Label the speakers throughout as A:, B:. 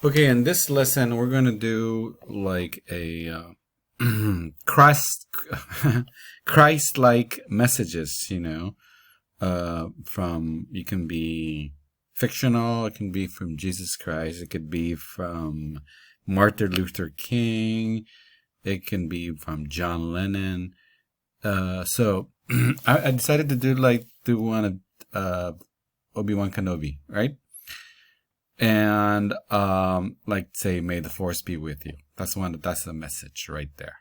A: Okay, in this lesson, we're going to do like a Christ, Christ-like messages. From you can be fictional, it can be from Jesus Christ, it could be from Martin Luther King, it can be from John Lennon. So I decided to do one of Obi-Wan Kenobi, right? And like say, may the force be with you. That's the message right there.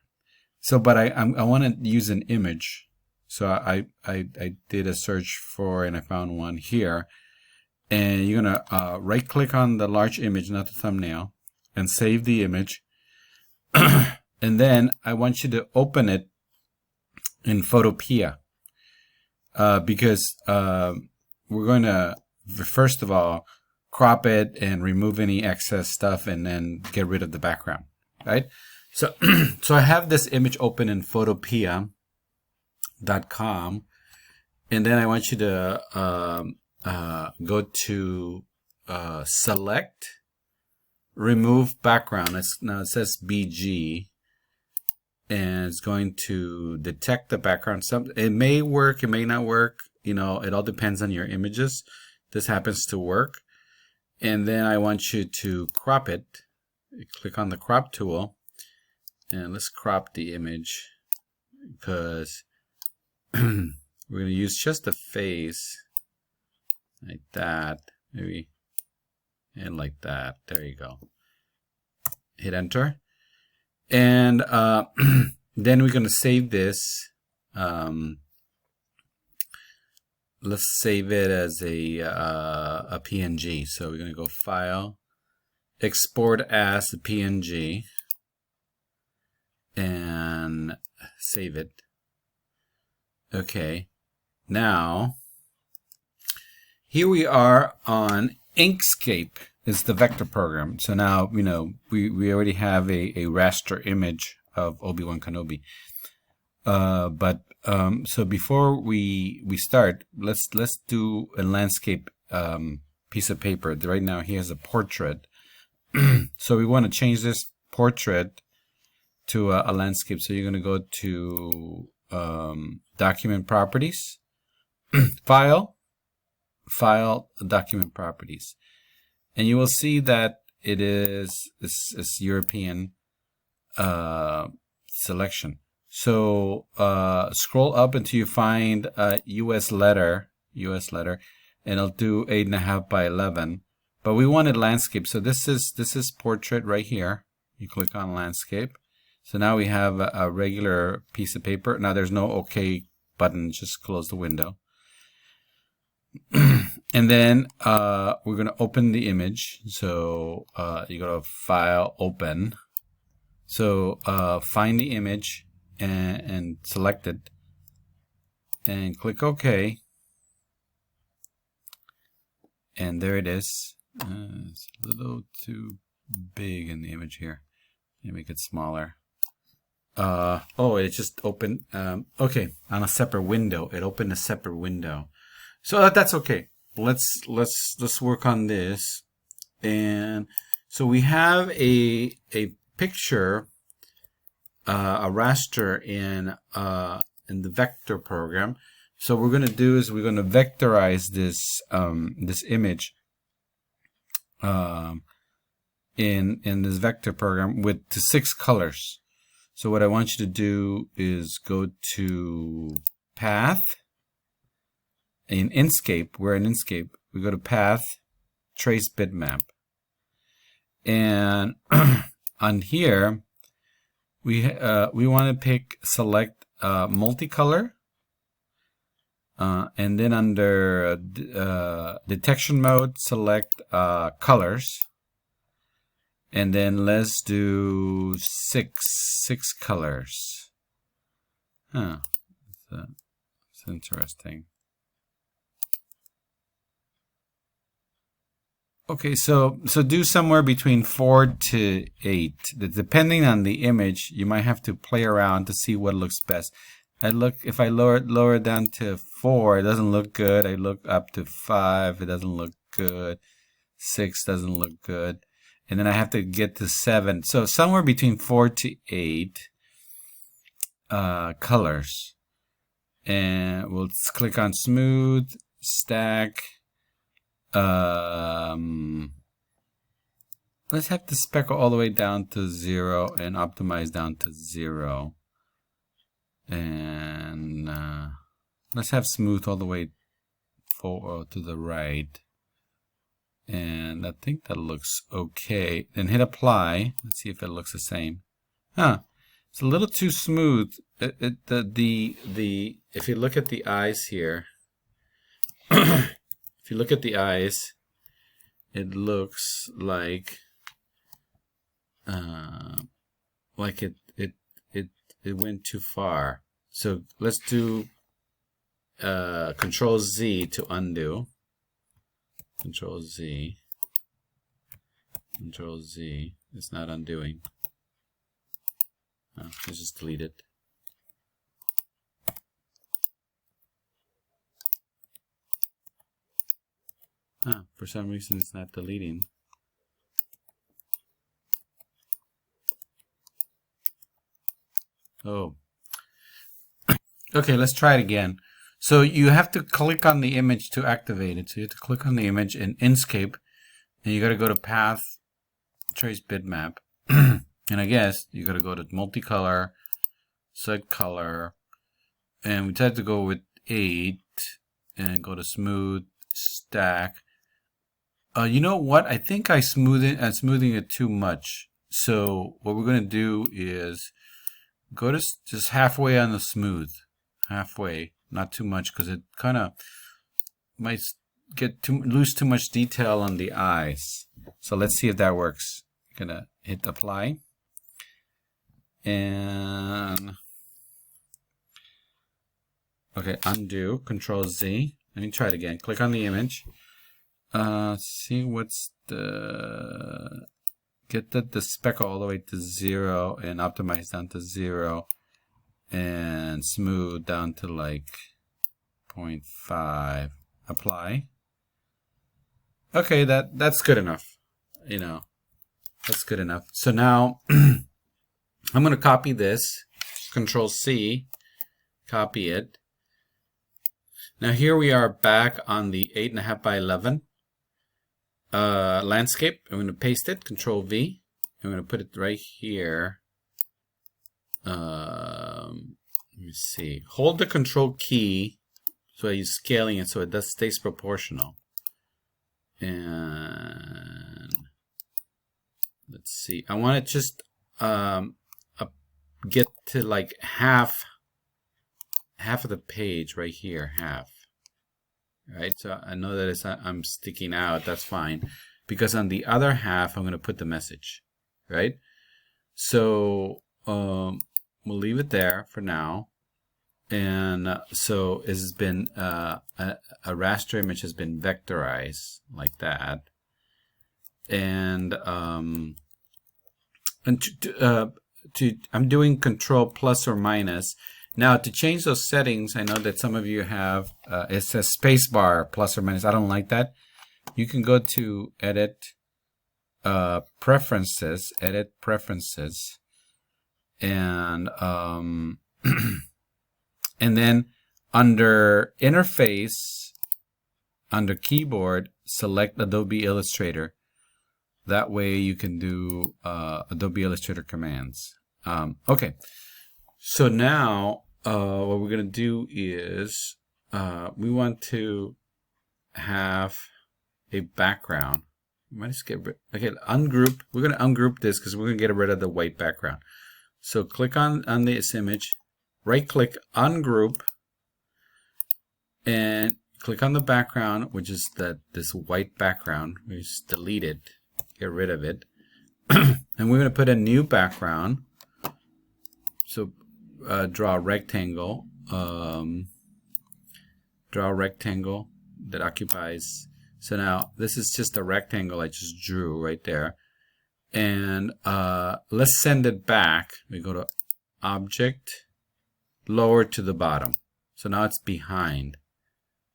A: So, but I want to use an image. So I did a search for, and I found one here. And you're gonna right click on the large image, not the thumbnail, and save the image. And then I want you to open it in Photopea, because we're going to first of all crop it and remove any excess stuff, and then get rid of the background, right? So, so I have this image open in Photopea.com, and then I want you to go to select, remove background. Now it says BG, and it's going to detect the background. It may work, it may not work. It all depends on your images. This happens to work. And then I want you to crop it. Click on the crop tool, and let's crop the image, because we're going to use just the face like that, maybe, and like that. There you go. Hit enter, and then we're going to save this. Let's save it as a PNG. So we're going to go File, Export as a PNG, and save it. Okay, now here we are on Inkscape. Is the vector program. So now we already have a raster image of Obi-Wan Kenobi. So before we start, let's do a landscape piece of paper. Right now he has a portrait. So we want to change this portrait to a landscape. So you're going to go to Document Properties, File, Document Properties. And you will see that it is this European selection. So scroll up until you find a US letter, and I'll do 8.5 by 11. But we wanted landscape, so this is portrait right here. You click on landscape. So now we have a regular piece of paper. Now there's no OK button, just close the window. And then we're going to open the image. So you go to File, Open. So find the image and select it, and click OK. And there it is. It's a little too big in the image here. Let me make it smaller. Oh, it just opened. Okay, on a separate window. It opened a separate window. So that's okay. Let's work on this. And so we have a picture, a raster in the vector program. So what we're going to do is we're going to vectorize this this image in this vector program to 6 colors. So what I want you to do is go to Path. In Inkscape, we're in Inkscape. We go to Path, Trace Bitmap. And on here, we want to select multicolor. And then under detection mode, select colors. And then let's do six colors. Huh. That's interesting. Okay, so do somewhere between 4 to 8. Depending on the image, you might have to play around to see what looks best. If I lower it down to 4, it doesn't look good. I look up to 5, it doesn't look good. 6 doesn't look good. and then I have to get to 7. So somewhere between 4 to 8 colors. And we'll click on smooth, stack. Let's have the speckle all the way down to 0 and optimize down to 0. And let's have smooth all the way to the right. And I think that looks okay. Then hit apply. Let's see if it looks the same. It's a little too smooth. If you look at the eyes here, if you look at the eyes, it looks like it went too far. So let's do Control Z to undo. Control Z. Control Z. It's not undoing. Let's just delete it. For some reason it's not deleting. Oh. Okay, let's try it again. So you have to click on the image to activate it. So you have to click on the image in Inkscape, and you got to go to Path, Trace Bitmap, and I guess you got to go to Multicolor, Select Color, and we tried to go with 8, and go to Smooth, Stack. You know what? I think I'm smoothing it too much. So what we're going to do is go to just halfway on the smooth, halfway, not too much, because it kind of might lose too much detail on the eyes. So let's see if that works. I'm gonna hit apply, and okay, undo, Control Z. Let me try it again. Click on the image. See what's get the speckle all the way to 0 and optimize down to 0 and smooth down to like 0.5. Apply. Okay, that's good enough. You know, that's good enough. So now I'm going to copy this. Control C, copy it. Now here we are back on the 8.5 by 11 landscape. I'm going to paste it. Control V. I'm going to put it right here. Let me see. Hold the Control key so you're scaling it so it stays proportional. And let's see. I want to just get to like half of the page right here. Half. Right, so I know that I'm sticking out. That's fine, because on the other half I'm going to put the message, right? So we'll leave it there for now. And so it has been a raster image has been vectorized like that, and I'm doing Control plus or minus. Now, to change those settings, I know that some of you have, it says spacebar plus or minus. I don't like that. You can go to Edit Preferences, Edit Preferences, and and then under Interface, under Keyboard, select Adobe Illustrator. That way you can do Adobe Illustrator commands. Okay, so now what we're going to do is we want to have a background. We might just get rid, okay, ungroup. We're going to ungroup this because we're going to get rid of the white background. So click on this image, right click, ungroup, and click on the background, which is this white background. We just delete it, get rid of it. And we're going to put a new background. So draw a rectangle. Draw a rectangle that occupies. So now this is just a rectangle I just drew right there. And let's send it back. We go to Object, lower to the bottom. So now it's behind.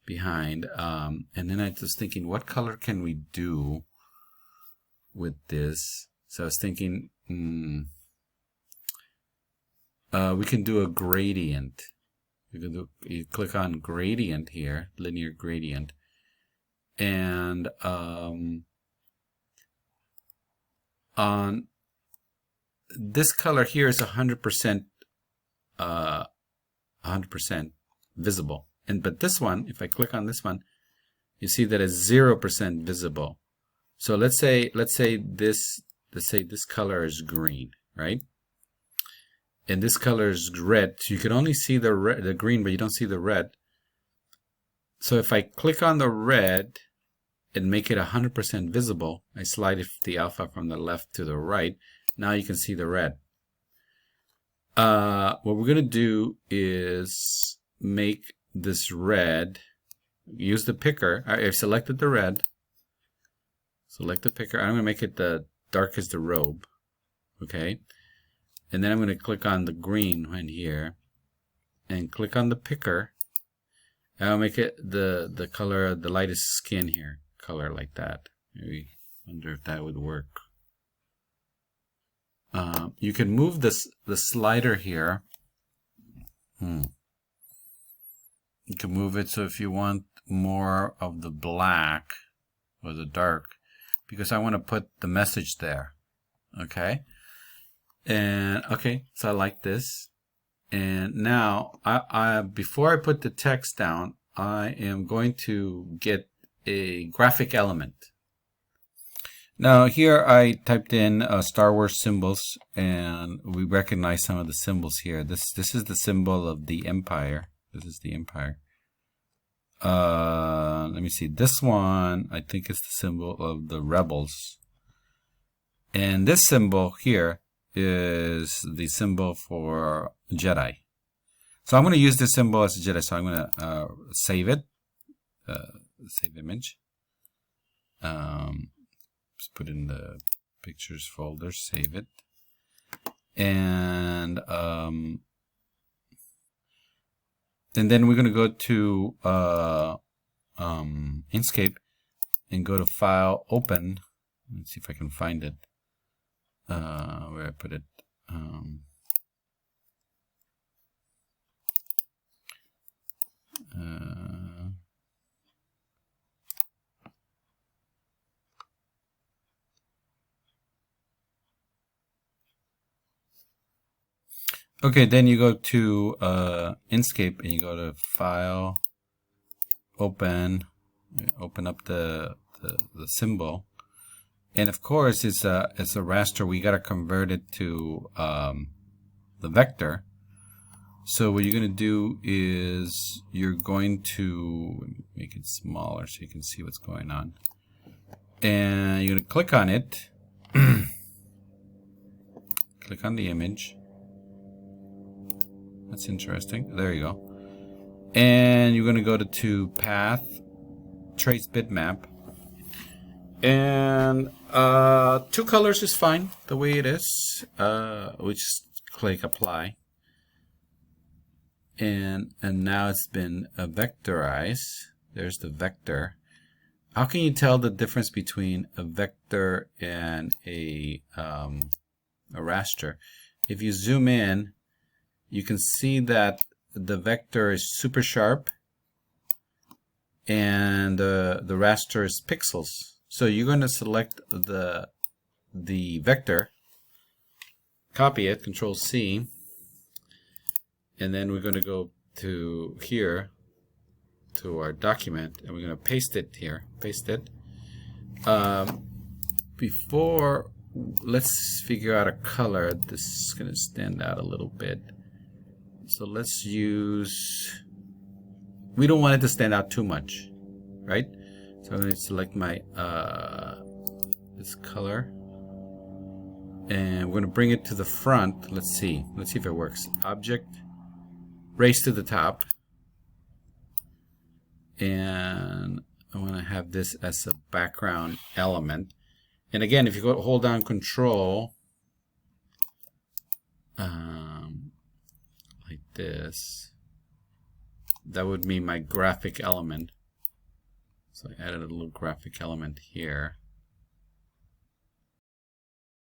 A: And then I was thinking, what color can we do? with this. So I was thinking, we can do a gradient. You click on gradient here, linear gradient, and on this color here is 100% visible, but this one, if I click on this one, you see that it's 0% visible. So let's say this color is green, right? And this color is red, so you can only see the green, but you don't see the red. So if I click on the red and make it 100% visible, I slide the alpha from the left to the right. Now you can see the red. What we're going to do is make this red. Use the picker. I've selected the red. Select the picker. I'm going to make it the dark as the robe. Okay. And then I'm going to click on the green one here and click on the picker. And I'll make it the color, the lightest skin here, color like that. Maybe wonder if that would work. You can move the slider here. You can move it so if you want more of the black or the dark, because I want to put the message there. Okay. And okay, so I like this. And now before I put the text down, I am going to get a graphic element. Now here I typed in Star Wars symbols, and we recognize some of the symbols here. This is the symbol of the Empire. This is the Empire. Let me see. This one I think is the symbol of the Rebels. And this symbol here is the symbol for Jedi. So I'm going to use this symbol as a Jedi. So I'm going to save it. Save image. Just put in the pictures folder, save it, and then we're going to go to Inkscape and go to File, Open. Let's see if I can find it. Where I put it. Okay, then you go to Inkscape and you go to File, Open up the symbol, and of course it's a raster. We got to convert it to the vector. So what you're going to do is you're going to make it smaller so you can see what's going on, and you're going to click on it. Click on the image. That's interesting. There you go. And you're going to go to Path, Trace Bitmap. And 2 colors is fine the way it is. We just click Apply. And now it's been vectorized. There's the vector. How can you tell the difference between a vector and a raster? If you zoom in, you can see that the vector is super sharp and the raster is pixels. So you're going to select the vector, copy it, Control C, and then we're going to go to here to our document and we're going to paste it here. Paste it. Before, let's figure out a color. This is going to stand out a little bit. So let's use, we don't want it to stand out too much, right? So I'm going to select my, this color. And we're going to bring it to the front. Let's see if it works. Object, raise to the top. And I want to have this as a background element. And again, if you go hold down Control, like this, that would be my graphic element. So I added a little graphic element here.